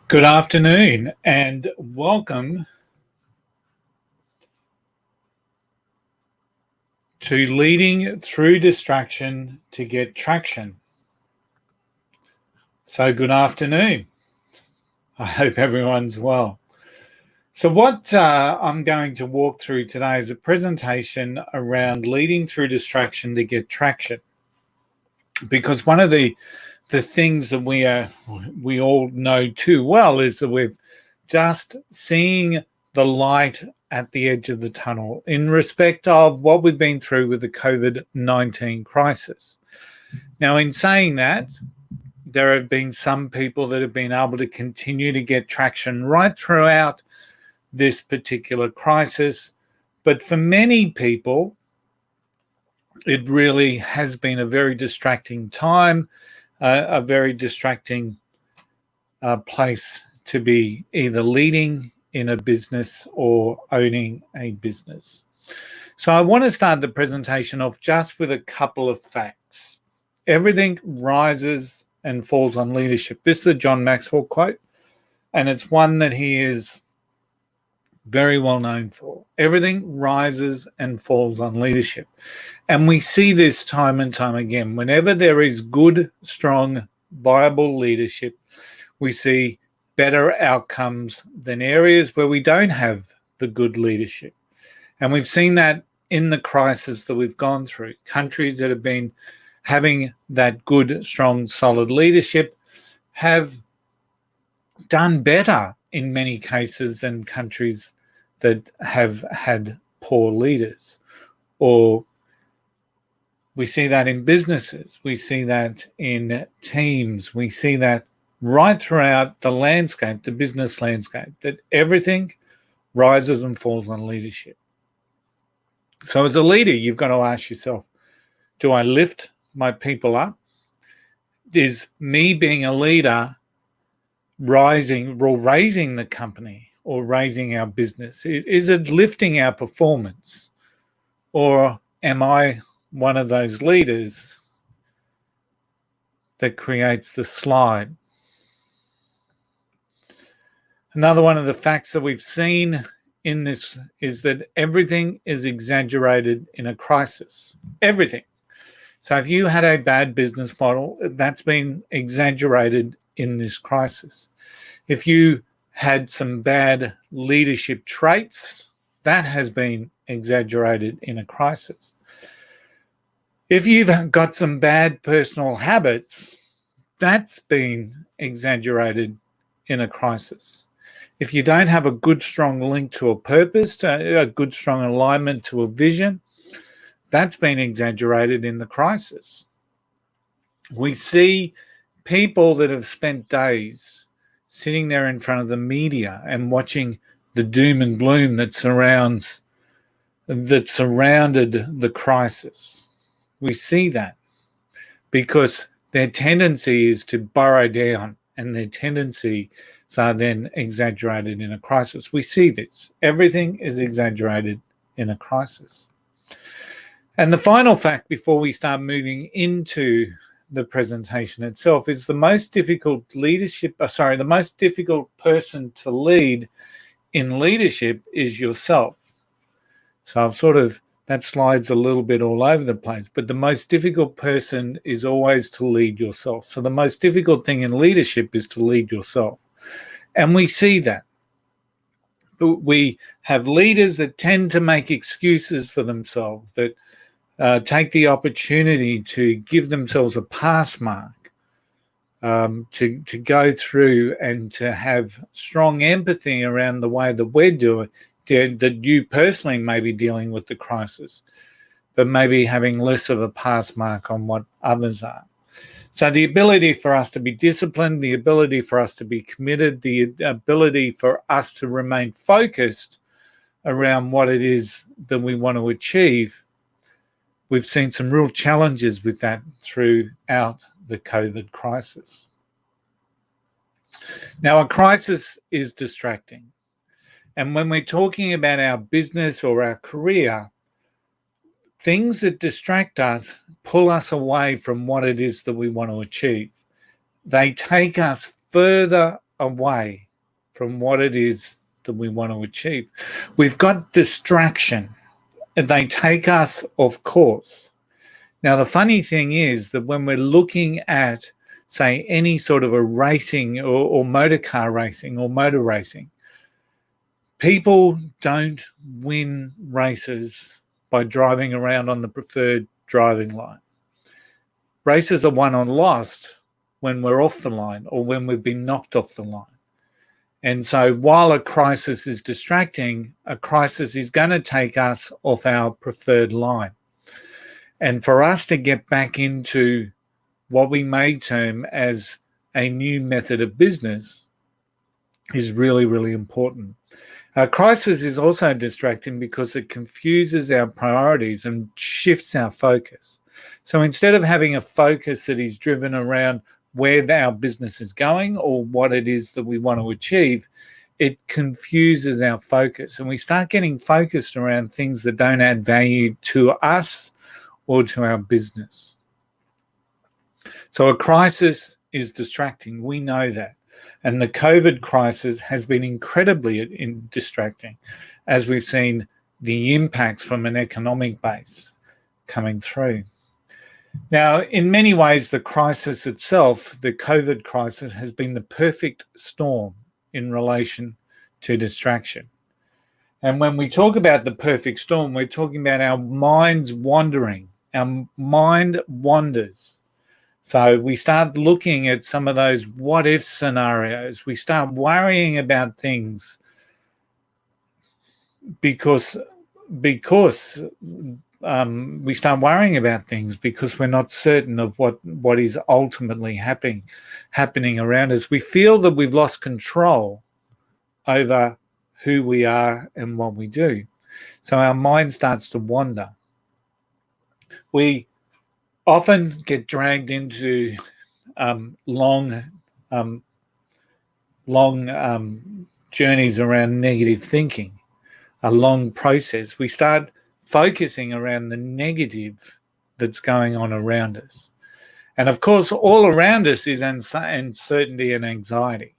Good afternoon and welcome to Leading Through Distraction to Get Traction. So good afternoon. I hope everyone's well. So what I'm going to walk through today is a presentation around leading through distraction to get traction. Because one of the things that we all know too well is that we're just seeing the light at the edge of the tunnel in respect of what we've been through with the COVID-19 crisis. Now, in saying that, there have been some people that have been able to continue to get traction right throughout this particular crisis. But for many people, it really has been a very distracting time, a very distracting place to be either leading in a business or owning a business. So I want to start the presentation off just with a couple of facts. Everything rises and falls on leadership. This is a John Maxwell quote, and it's one that he is very well known for. Everything rises and falls on leadership. And we see this time and time again. Whenever there is good, strong, viable leadership, we see better outcomes than areas where we don't have the good leadership. And we've seen that in the crisis that we've gone through. Countries that have been having that good, strong, solid leadership have done better in many cases than countries that have had poor leaders. Or we see that in businesses, we see that in teams, we see that right throughout the landscape, the business landscape, that everything rises and falls on leadership. So as a leader, you've got to ask yourself, do I lift my people up? Is me being a leader raising the company or raising our business? Is it lifting our performance? Or am I one of those leaders that creates the slide? Another one of the facts that we've seen in this is that everything is exaggerated in a crisis. Everything. So if you had a bad business model, that's been exaggerated in this crisis. If you had some bad leadership traits, that has been exaggerated in a crisis. If you've got some bad personal habits, that's been exaggerated in a crisis. If you don't have a good, strong link to a purpose, a good, strong alignment to a vision, that's been exaggerated in the crisis. We see people that have spent days sitting there in front of the media and watching the doom and gloom that surrounded the crisis. We see that because their tendency is to burrow down, and their tendencies are then exaggerated in a crisis. We see this. Everything is exaggerated in a crisis. And the final fact before we start moving into the presentation itself is the most difficult person to lead in leadership is yourself. So that slide's a little bit all over the place, but the most difficult person is always to lead yourself. So the most difficult thing in leadership is to lead yourself. And we see that. But we have leaders that tend to make excuses for themselves, that take the opportunity to give themselves a pass mark, to go through and to have strong empathy around the way that we're doing, that you personally may be dealing with the crisis, but maybe having less of a pass mark on what others are. So the ability for us to be disciplined, the ability for us to be committed, the ability for us to remain focused around what it is that we want to achieve, we've seen some real challenges with that throughout the COVID crisis. Now, a crisis is distracting. And when we're talking about our business or our career, things that distract us pull us away from what it is that we want to achieve. They take us further away from what it is that we want to achieve. We've got distraction, and they take us off course. Now, the funny thing is that when we're looking at, say, any sort of a racing or motor car racing or motor racing, people don't win races by driving around on the preferred driving line. Races are won or lost when we're off the line or when we've been knocked off the line. And so while a crisis is distracting, a crisis is going to take us off our preferred line. And for us to get back into what we may term as a new method of business is really, really important. A crisis is also distracting because it confuses our priorities and shifts our focus. So instead of having a focus that is driven around where our business is going or what it is that we want to achieve, it confuses our focus. And we start getting focused around things that don't add value to us or to our business. So a crisis is distracting. We know that. And the COVID crisis has been incredibly distracting as we've seen the impacts from an economic base coming through. Now, in many ways, the crisis itself, the COVID crisis, has been the perfect storm in relation to distraction. And when we talk about the perfect storm, we're talking about our minds wandering. Our mind wanders. So we start looking at some of those what-if scenarios. We start worrying about things because we start worrying about things because we're not certain of what is ultimately happening around us. We feel that we've lost control over who we are and what we do. So our mind starts to wander. We often get dragged into long journeys around negative thinking, a long process. We start focusing around the negative that's going on around us. And of course, all around us is uncertainty and anxiety.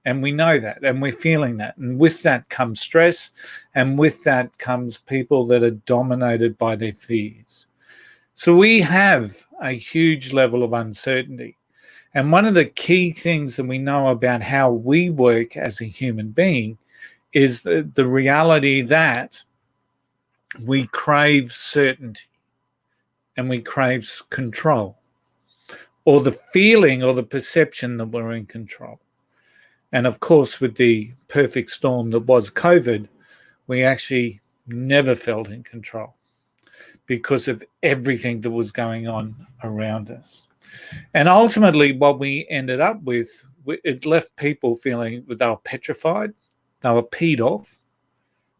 And we know that, and we're feeling that. And with that comes stress, and with that comes people that are dominated by their fears. So we have a huge level of uncertainty. And one of the key things that we know about how we work as a human being is the reality that we crave certainty and we crave control, or the feeling or the perception that we're in control. And of course, with the perfect storm that was COVID, we actually never felt in control because of everything that was going on around us. And ultimately, what we ended up with, it left people feeling that they were petrified, they were peed off,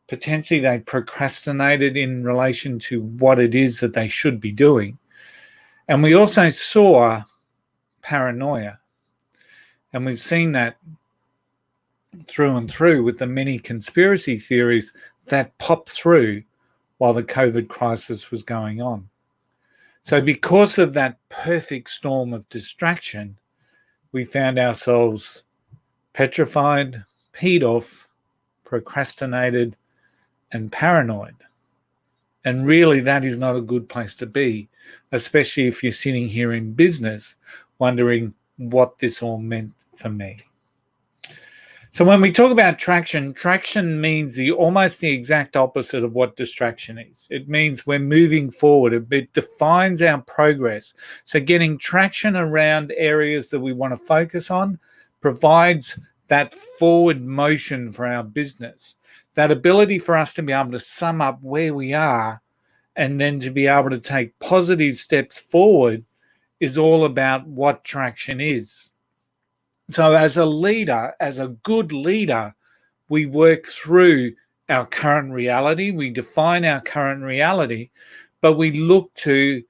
potentially they procrastinated in relation to what it is that they should be doing. And we also saw paranoia. And we've seen that through and through with the many conspiracy theories that popped through while the COVID crisis was going on. So because of that perfect storm of distraction, we found ourselves petrified, peed off, procrastinated, and paranoid. And really, that is not a good place to be, especially if you're sitting here in business wondering what this all meant for me. So when we talk about traction means almost the exact opposite of what distraction is. It means we're moving forward. It defines our progress. So getting traction around areas that we want to focus on provides that forward motion for our business, that ability for us to be able to sum up where we are and then to be able to take positive steps forward is all about what traction is. So as a leader, as a good leader, we work through our current reality, we define our current reality, but we look to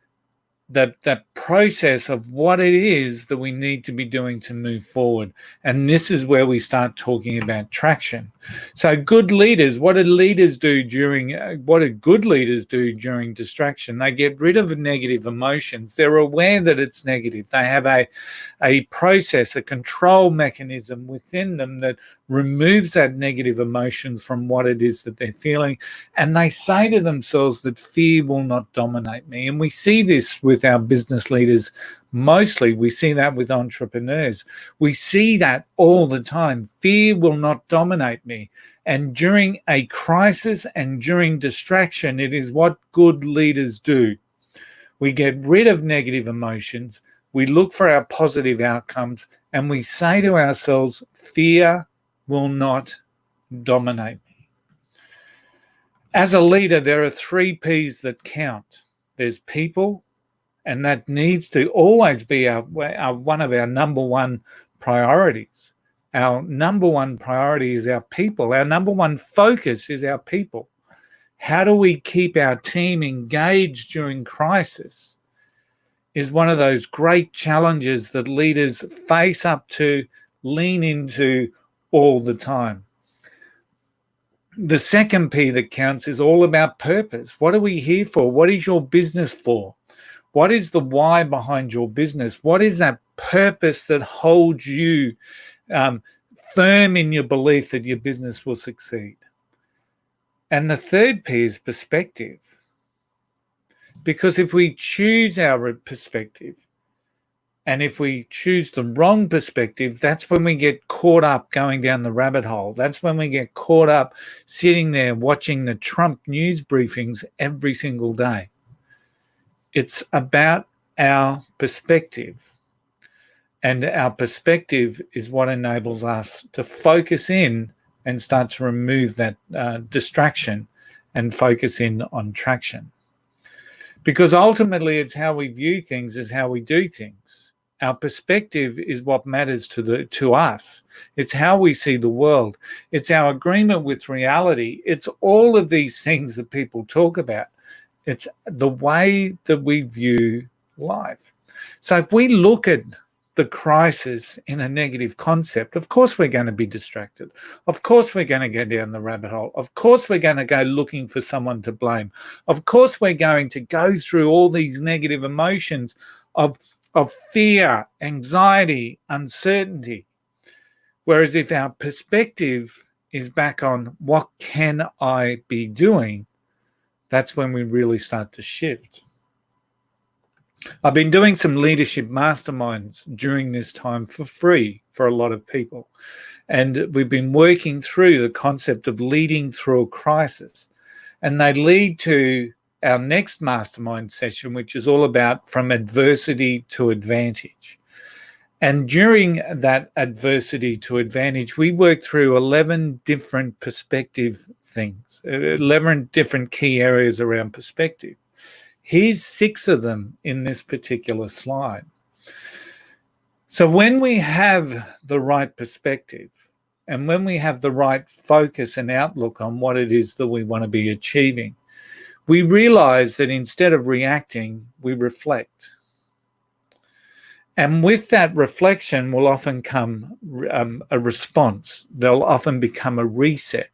that process of what it is that we need to be doing to move forward. And this is where we start talking about traction. So good leaders, what do good leaders do during distraction? They get rid of negative emotions. They're aware that it's negative. They have a process, a control mechanism within them that removes that negative emotions from what it is that they're feeling. And they say to themselves that fear will not dominate me. And we see this with our business leaders mostly. We see that with entrepreneurs. We see that all the time. Fear will not dominate me. And during a crisis and during distraction, it is what good leaders do. We get rid of negative emotions. We look for our positive outcomes, and we say to ourselves, fear will not dominate me. As a leader, there are 3 P's that count. There's people, and that needs to always be one of our number one priorities. Our number one priority is our people. Our number one focus is our people. How do we keep our team engaged during crisis is one of those great challenges that leaders face up to, lean into all the time. The second P that counts is all about purpose. What are we here for? What is your business for? What is the why behind your business? What is that purpose that holds you firm in your belief that your business will succeed? And the third P is perspective. Because if we choose our perspective, and if we choose the wrong perspective, that's when we get caught up going down the rabbit hole. That's when we get caught up sitting there watching the Trump news briefings every single day. It's about our perspective. And our perspective is what enables us to focus in and start to remove that distraction and focus in on traction. Because ultimately, it's how we view things is how we do things. Our perspective is what matters to us. It's how we see the world. It's our agreement with reality. It's all of these things that people talk about. It's the way that we view life. So if we look at the crisis in a negative concept, of course we're going to be distracted. Of course we're going to go down the rabbit hole. Of course we're going to go looking for someone to blame. Of course we're going to go through all these negative emotions of fear, anxiety, uncertainty. Whereas if our perspective is back on what can I be doing, that's when we really start to shift. I've been doing some leadership masterminds during this time for free for a lot of people. And we've been working through the concept of leading through a crisis. And they lead to our next mastermind session, which is all about from adversity to advantage. And during that adversity to advantage, we work through 11 different perspective things, 11 different key areas around perspective. Here's 6 of them in this particular slide. So when we have the right perspective and when we have the right focus and outlook on what it is that we want to be achieving, we realize that instead of reacting, we reflect. And with that reflection will often come a response. There'll often become a reset.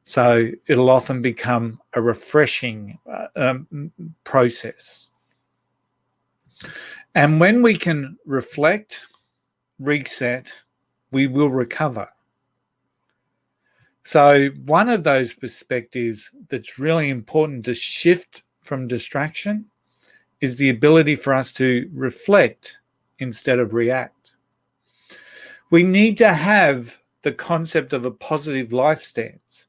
So it'll often become a refreshing process. And when we can reflect, reset, we will recover. So one of those perspectives that's really important to shift from distraction is the ability for us to reflect instead of react. We need to have the concept of a positive life stance.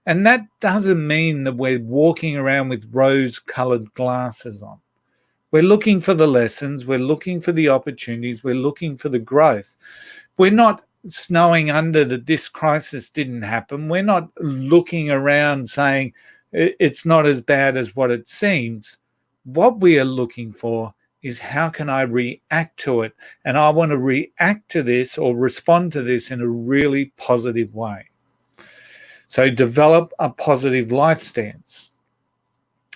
And that doesn't mean that we're walking around with rose-colored glasses on. We're looking for the lessons. We're looking for the opportunities. We're looking for the growth. We're not snowing under that this crisis didn't happen. We're not looking around saying it's not as bad as what it seems. What we are looking for is how can I react to it? And I want to react to this or respond to this in a really positive way. So develop a positive life stance.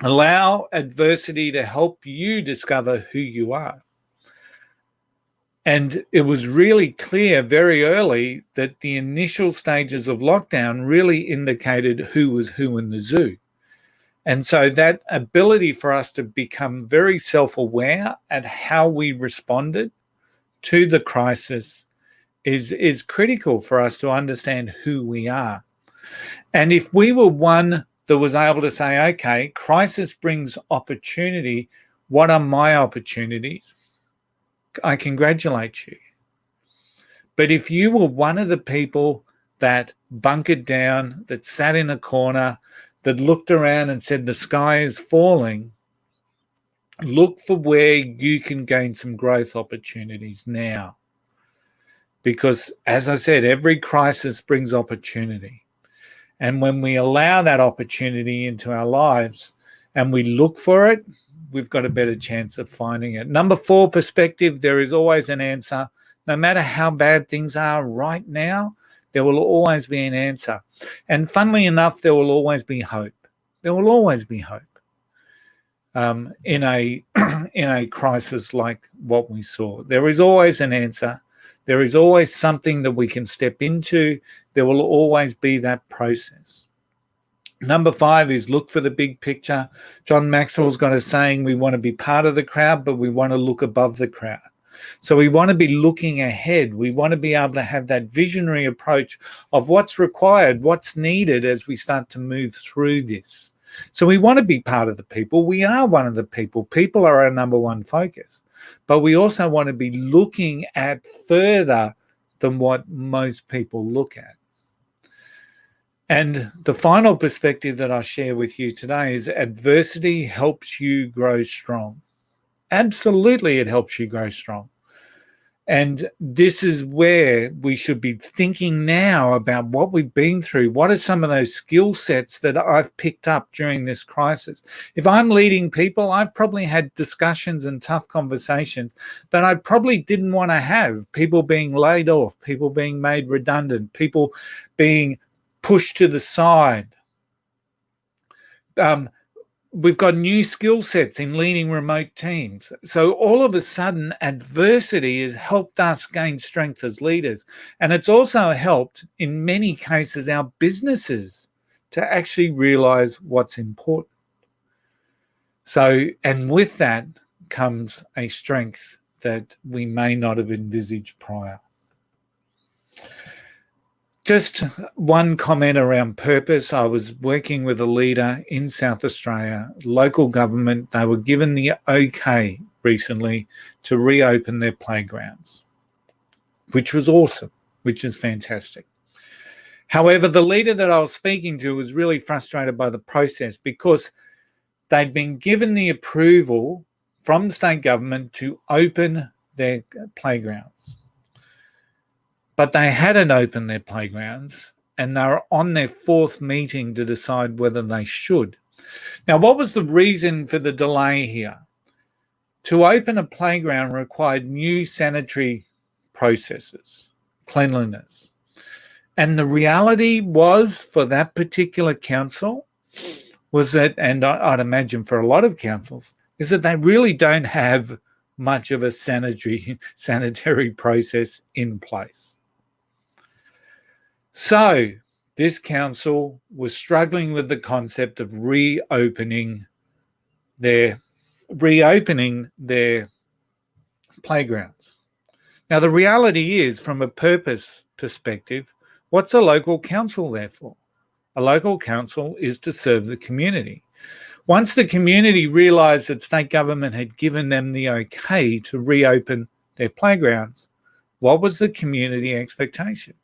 Allow adversity to help you discover who you are. And it was really clear very early that the initial stages of lockdown really indicated who was who in the zoo. And so that ability for us to become very self-aware at how we responded to the crisis is critical for us to understand who we are. And if we were one that was able to say, okay, crisis brings opportunity, what are my opportunities? I congratulate you. But if you were one of the people that bunkered down, that sat in a corner, that looked around and said the sky is falling, look for where you can gain some growth opportunities now. Because as I said, every crisis brings opportunity. And when we allow that opportunity into our lives and we look for it, we've got a better chance of finding it. Number 4, perspective. There is always an answer. No matter how bad things are right now, there will always be an answer. And funnily enough, there will always be hope. There will always be hope in a crisis like what we saw. There is always an answer. There is always something that we can step into. There will always be that process. Number 5 is look for the big picture. John Maxwell's got a saying, we want to be part of the crowd, but we want to look above the crowd. So we want to be looking ahead. We want to be able to have that visionary approach of what's required, what's needed as we start to move through this. So we want to be part of the people. We are one of the people. People are our number 1 focus. But we also want to be looking at further than what most people look at. And the final perspective that I share with you today is adversity helps you grow strong. Absolutely, it helps you grow strong. And this is where we should be thinking now about what we've been through. What are some of those skill sets that I've picked up during this crisis? If I'm leading people, I've probably had discussions and tough conversations that I probably didn't want to have. People being laid off, people being made redundant, people being pushed to the side. We've got new skill sets in leading remote teams. So all of a sudden, adversity has helped us gain strength as leaders. And it's also helped, in many cases, our businesses to actually realize what's important. So, and with that comes a strength that we may not have envisaged prior. Just one comment around purpose. I was working with a leader in South Australia, local government. They were given the okay recently to reopen their playgrounds, which was awesome, which is fantastic. However, the leader that I was speaking to was really frustrated by the process because they'd been given the approval from the state government to open their playgrounds. But they hadn't opened their playgrounds and they were on their 4th meeting to decide whether they should. Now, what was the reason for the delay here? To open a playground required new sanitary processes, cleanliness. And the reality was for that particular council was that, and I'd imagine for a lot of councils, is that they really don't have much of a sanitary process in place. So this council was struggling with the concept of reopening their playgrounds. Now, the reality is, from a purpose perspective, what's a local council there for? A local council is to serve the community. Once the community realised that state government had given them the okay to reopen their playgrounds, what was the community expectations?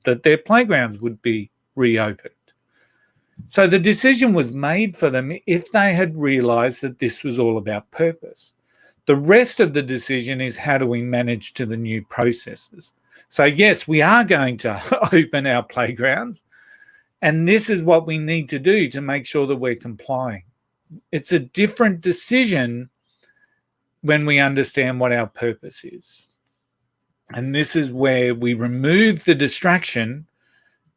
That their playgrounds would be reopened. So the decision was made for them if they had realised that this was all about purpose. The rest of the decision is how do we manage to the new processes. So yes, we are going to open our playgrounds, and this is what we need to do to make sure that we're complying. It's a different decision when we understand what our purpose is. And this is where we remove the distraction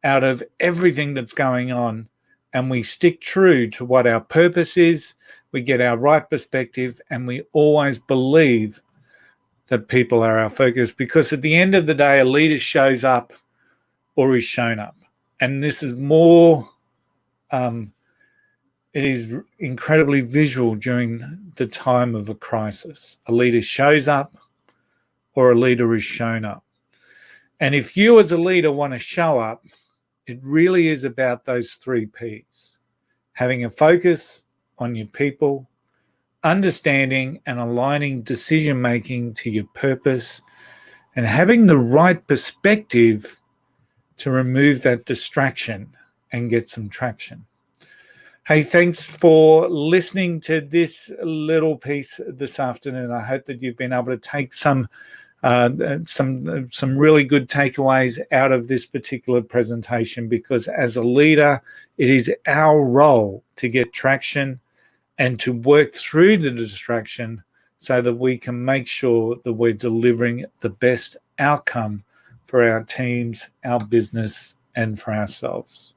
out of everything that's going on and we stick true to what our purpose is, we get our right perspective, and we always believe that people are our focus, because at the end of the day, a leader shows up or is shown up. And this is more, it is incredibly visual during the time of a crisis. A leader shows up or a leader is shown up. And if you as a leader want to show up, it really is about those 3 Ps. Having a focus on your people, understanding and aligning decision-making to your purpose, and having the right perspective to remove that distraction and get some traction. Hey, thanks for listening to this little piece this afternoon. I hope that you've been able to take some really good takeaways out of this particular presentation, because as a leader, it is our role to get traction and to work through the distraction so that we can make sure that we're delivering the best outcome for our teams, our business, and for ourselves.